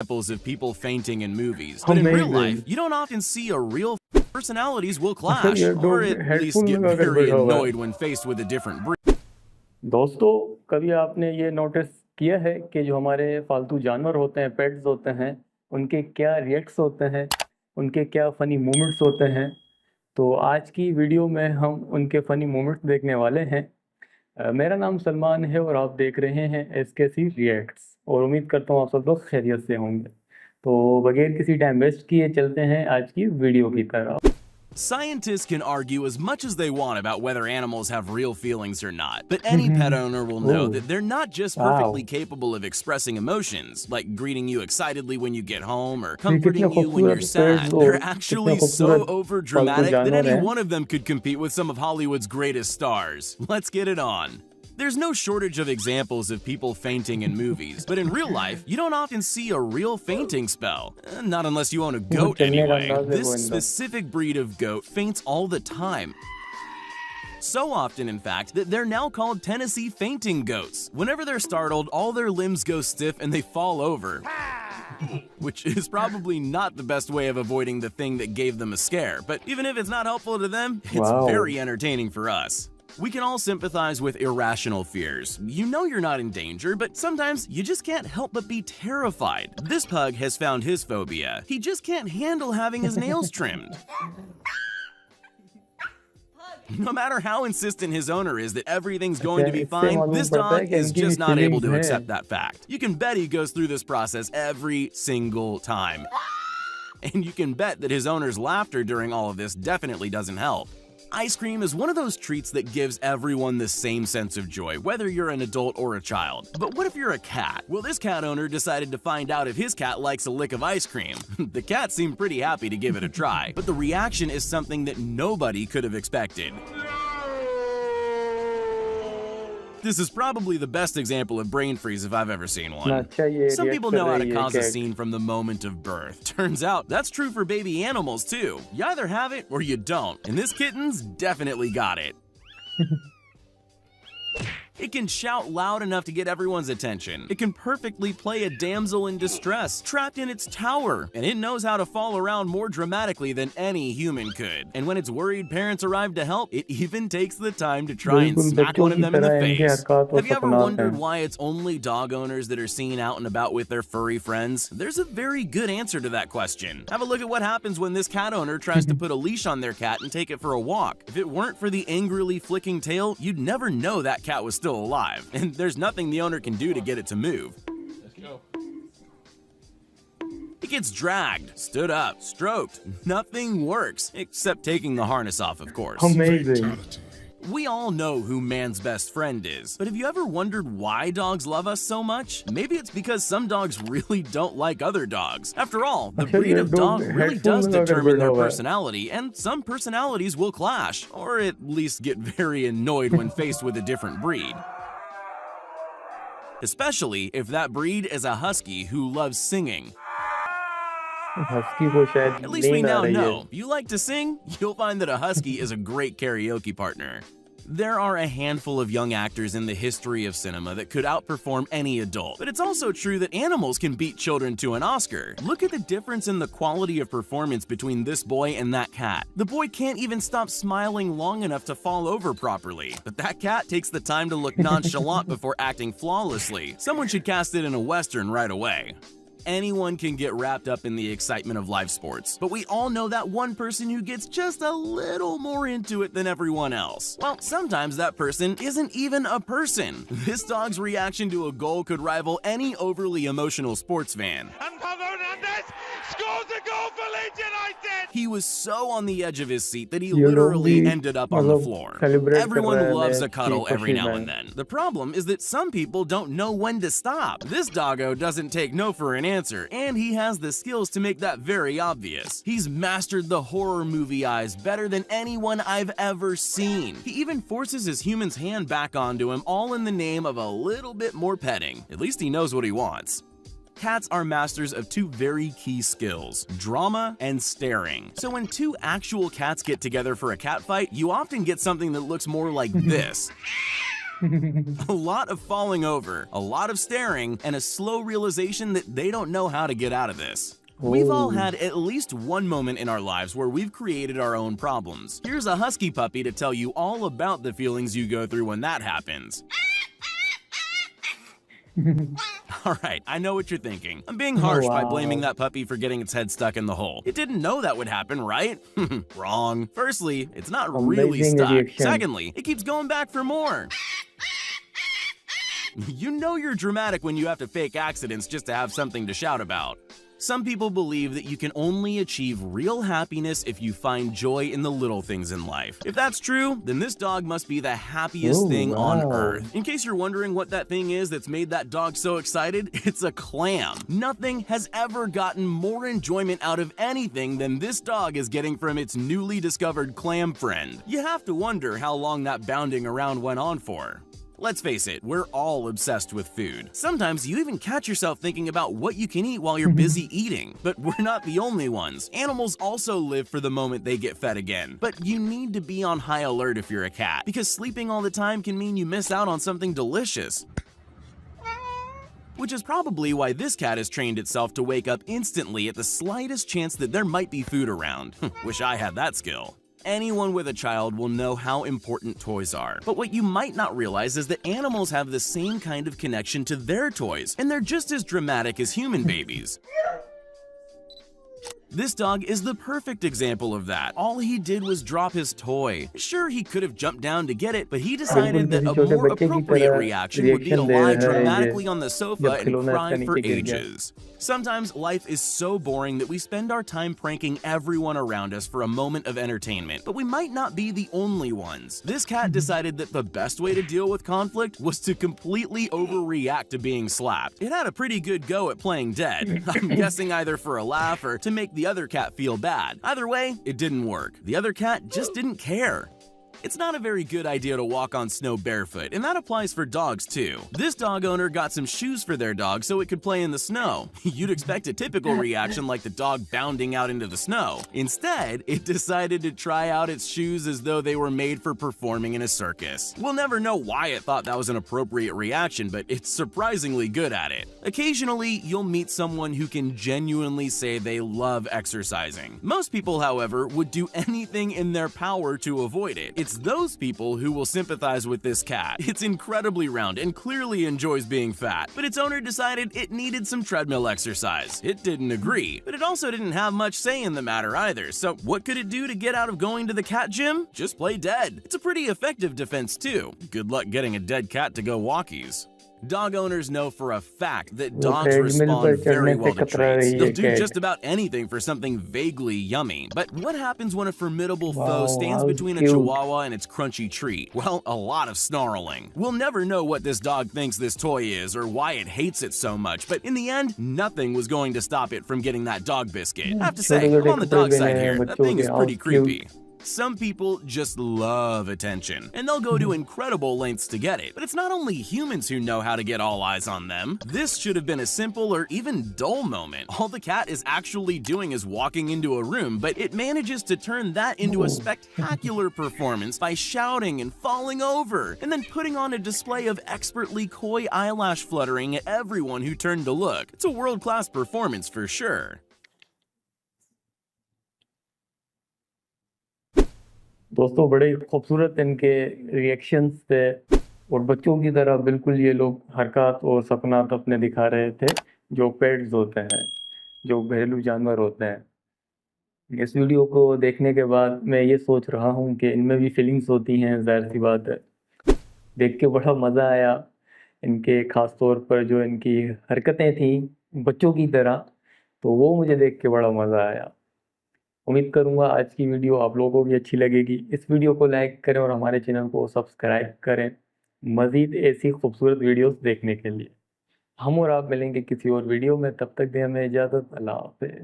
examples of people fainting in movies, but in real life, you don't often see a real personalities will clash, or at least get very annoyed when faced with a different breed. दोस्तों, कभी आपने ये notice किया है कि जो हमारे पालतू जानवर होते हैं, पेट्स होते हैं, उनके क्या रिएक्ट्स होते हैं, उनके क्या फ़नी मोमेंट्स होते हैं? तो आज की वीडियो में हम उनके फ़नी मोमेंट्स देखने वाले हैं। मेरा नाम सलमान है और आप देख रहे हैं एसकेसी रिएक्ट्स, और उम्मीद करता हूँ आप सब लोग खैरियत से होंगे। तो बगैर किसी टाइम वेस्ट किए चलते हैं आज की वीडियो की तरफ। Scientists can argue as much as they want about whether animals have real feelings or not, but any pet owner will know that they're not just perfectly capable of expressing emotions, like greeting you excitedly when you get home or comforting you when you're sad. They're actually so overdramatic that any one of them could compete with some of Hollywood's greatest stars. Let's get it on. There's no shortage of examples of people fainting in movies, but in real life, you don't often see a real fainting spell. Not unless you own a goat anyway. This specific breed of goat faints all the time. So often, in fact, that they're now called Tennessee fainting goats. Whenever they're startled, all their limbs go stiff and they fall over. Which is probably not the best way of avoiding the thing that gave them a scare, but even if it's not helpful to them, it's very entertaining for us. We can all sympathize with irrational fears. You know you're not in danger, but sometimes you just can't help but be terrified. This pug has found his phobia. He just can't handle having his nails trimmed. No matter how insistent his owner is that everything's going to be fine, this dog is just not able to accept that fact. You can bet he goes through this process every single time. And you can bet that his owner's laughter during all of this definitely doesn't help. Ice cream is one of those treats that gives everyone the same sense of joy, whether you're an adult or a child. But what if you're a cat? Well, this cat owner decided to find out if his cat likes a lick of ice cream. The cat seemed pretty happy to give it a try, but the reaction is something that nobody could have expected. This is probably the best example of brain freeze if I've ever seen one. Some people know how to cause a scene from the moment of birth. Turns out that's true for baby animals too. You either have it or you don't, and this kitten's definitely got it. It can shout loud enough to get everyone's attention. It can perfectly play a damsel in distress, trapped in its tower. And it knows how to fall around more dramatically than any human could. And when its worried parents arrive to help, it even takes the time to try and smack one of them in the face. Have you ever wondered why it's only dog owners that are seen out and about with their furry friends? There's a very good answer to that question. Have a look at what happens when this cat owner tries to put a leash on their cat and take it for a walk. If it weren't for the angrily flicking tail, you'd never know that cat was still alive, and there's nothing the owner can do to get it to move. Let's go. It gets dragged, stood up, stroked. Nothing works, except taking the harness off, of course. Amazing. We all know who man's best friend is, but have you ever wondered why dogs love us so much? Maybe it's because some dogs really don't like other dogs. After all, the breed of dog really does determine their personality, and some personalities will clash, or at least get very annoyed when faced with a different breed. Especially if that breed is a husky who loves singing. At least we now know, if you like to sing, you'll find that a husky is a great karaoke partner. There are a handful of young actors in the history of cinema that could outperform any adult, but it's also true that animals can beat children to an Oscar. Look at the difference in the quality of performance between this boy and that cat. The boy can't even stop smiling long enough to fall over properly, but that cat takes the time to look nonchalant before acting flawlessly. Someone should cast it in a Western right away. Anyone can get wrapped up in the excitement of live sports, but we all know that one person who gets just a little more into it than everyone else. Well, sometimes that person isn't even a person. This dog's reaction to a goal could rival any overly emotional sports fan. And Pablo Hernandez scores a goal for Leeds United! He was so on the edge of his seat that he literally ended up on the floor. Everyone loves a cuddle every now and then. The problem is that some people don't know when to stop. This doggo doesn't take no for an answer, and he has the skills to make that very obvious. He's mastered the horror movie eyes better than anyone I've ever seen. He even forces his human's hand back onto him, all in the name of a little bit more petting. At least he knows what he wants. Cats are masters of two very key skills, drama and staring. So when two actual cats get together for a cat fight, you often get something that looks more like this. A lot of falling over, a lot of staring, and a slow realization that they don't know how to get out of this. We've all had at least one moment in our lives where we've created our own problems. Here's a husky puppy to tell you all about the feelings you go through when that happens. Alright, I know what you're thinking. I'm being harsh by blaming that puppy for getting its head stuck in the hole. It didn't know that would happen, right? Wrong. Firstly, it's not really stuck. Reaction. Secondly, it keeps going back for more. You know you're dramatic when you have to fake accidents just to have something to shout about. Some people believe that you can only achieve real happiness if you find joy in the little things in life. If that's true, then this dog must be the happiest thing on earth. In case you're wondering what that thing is that's made that dog so excited, it's a clam. Nothing has ever gotten more enjoyment out of anything than this dog is getting from its newly discovered clam friend. You have to wonder how long that bounding around went on for. Let's face it, we're all obsessed with food. Sometimes you even catch yourself thinking about what you can eat while you're busy eating. But we're not the only ones. Animals also live for the moment they get fed again. But you need to be on high alert if you're a cat, because sleeping all the time can mean you miss out on something delicious. Which is probably why this cat has trained itself to wake up instantly at the slightest chance that there might be food around. Wish I had that skill. Anyone with a child will know how important toys are. But what you might not realize is that animals have the same kind of connection to their toys, and they're just as dramatic as human babies. This dog is the perfect example of that. All he did was drop his toy. Sure, he could have jumped down to get it, but he decided that a more appropriate reaction would be to lie dramatically on the sofa and cry for ages. Sometimes life is so boring that we spend our time pranking everyone around us for a moment of entertainment, but we might not be the only ones. This cat decided that the best way to deal with conflict was to completely overreact to being slapped. It had a pretty good go at playing dead. I'm guessing either for a laugh or to make the other cat feel bad. Either way, it didn't work. The other cat just didn't care. It's not a very good idea to walk on snow barefoot, and that applies for dogs too. This dog owner got some shoes for their dog so it could play in the snow. You'd expect a typical reaction like the dog bounding out into the snow. Instead, it decided to try out its shoes as though they were made for performing in a circus. We'll never know why it thought that was an appropriate reaction, but it's surprisingly good at it. Occasionally, you'll meet someone who can genuinely say they love exercising. Most people, however, would do anything in their power to avoid it. It's those people who will sympathize with this cat. It's incredibly round and clearly enjoys being fat, but its owner decided it needed some treadmill exercise. It didn't agree, but it also didn't have much say in the matter either, so what could it do to get out of going to the cat gym? Just play dead. It's a pretty effective defense too. Good luck getting a dead cat to go walkies. Dog owners know for a fact that dogs respond very well to treats. They'll do just about anything for something vaguely yummy. But what happens when a formidable foe stands between a chihuahua and its crunchy treat? Well, a lot of snarling. We'll never know what this dog thinks this toy is or why it hates it so much, but in the end, nothing was going to stop it from getting that dog biscuit. I have to say, I'm on the dog side here. That thing is pretty creepy. Some people just love attention, and they'll go to incredible lengths to get it. But it's not only humans who know how to get all eyes on them. This should have been a simple or even dull moment. All the cat is actually doing is walking into a room, but it manages to turn that into a spectacular performance by shouting and falling over, and then putting on a display of expertly coy eyelash fluttering at everyone who turned to look. It's a world-class performance for sure. दोस्तों बड़े खूबसूरत इनके reactions थे और बच्चों की तरह बिल्कुल ये लोग हरकत और सपनात अपने दिखा रहे थे जो पेट्स होते हैं, जो घरेलू जानवर होते हैं। इस वीडियो को देखने के बाद मैं ये सोच रहा हूँ कि इनमें भी फीलिंग्स होती हैं, जाहिर सी बात है। देख के बड़ा मज़ा आया इनके, ख़ास तौर पर जो इनकी हरकतें थी बच्चों की तरह, तो वो मुझे देख के बड़ा मज़ा आया। उम्मीद करूंगा आज की वीडियो आप लोगों को भी अच्छी लगेगी। इस वीडियो को लाइक करें और हमारे चैनल को सब्सक्राइब करें मज़ीद ऐसी खूबसूरत वीडियोस देखने के लिए। हम और आप मिलेंगे किसी और वीडियो में, तब तक दें हमें इजाज़त। अल्लाह हाफ़िज़।